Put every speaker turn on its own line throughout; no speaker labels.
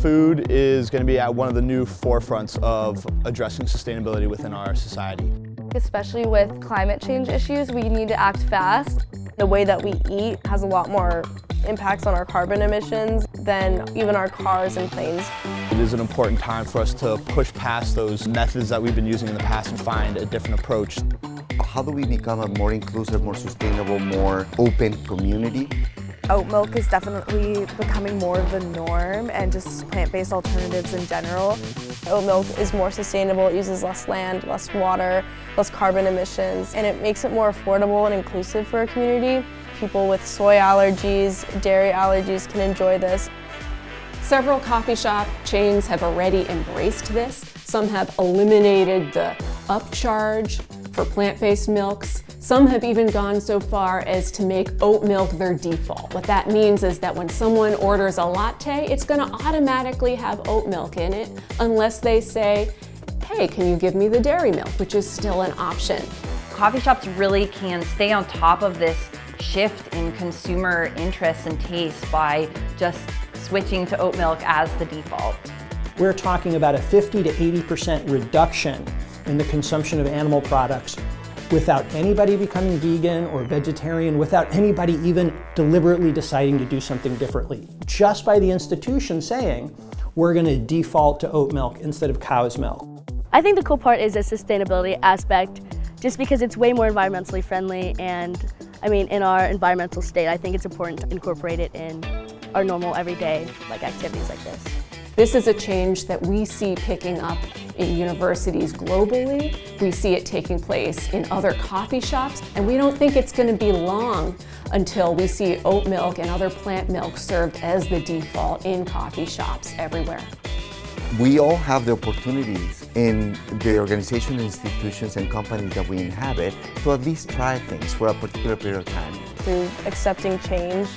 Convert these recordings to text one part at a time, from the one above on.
Food is going to be at one of the new forefronts of addressing sustainability within our society.
Especially with climate change issues, we need to act fast. The way that we eat has a lot more impacts on our carbon emissions than even our cars and planes.
It is an important time for us to push past those methods that we've been using in the past and find a different approach.
How do we become a more inclusive, more sustainable, more open community?
Oat milk is definitely becoming more of the norm, and just plant-based alternatives in general.
Oat milk is more sustainable, it uses less land, less water, less carbon emissions, and it makes it more affordable and inclusive for a community. People with soy allergies, dairy allergies can enjoy this.
Several coffee shop chains have already embraced this. Some have eliminated the upcharge for plant-based milks. Some have even gone so far as to make oat milk their default. What that means is that when someone orders a latte, it's going to automatically have oat milk in it, unless they say, hey, can you give me the dairy milk, which is still an option.
Coffee shops really can stay on top of this shift in consumer interests and tastes by just switching to oat milk as the default.
We're talking about a 50 to 80% reduction in the consumption of animal products without anybody becoming vegan or vegetarian, without anybody even deliberately deciding to do something differently. Just by the institution saying, we're going to default to oat milk instead of cow's milk.
I think the cool part is the sustainability aspect, just because it's way more environmentally friendly, and I mean, in our environmental state, I think it's important to incorporate it in our normal everyday activities like this.
This is a change that we see picking up in universities globally. We see it taking place in other coffee shops, and we don't think it's going to be long until we see oat milk and other plant milk served as the default in coffee shops everywhere.
We all have the opportunities in the organizations, institutions, and companies that we inhabit to at least try things for a particular period of time.
Through accepting change,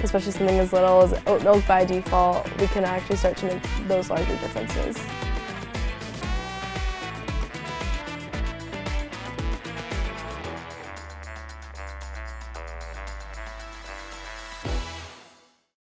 especially something as little as oat milk by default, we can actually start to make those larger differences.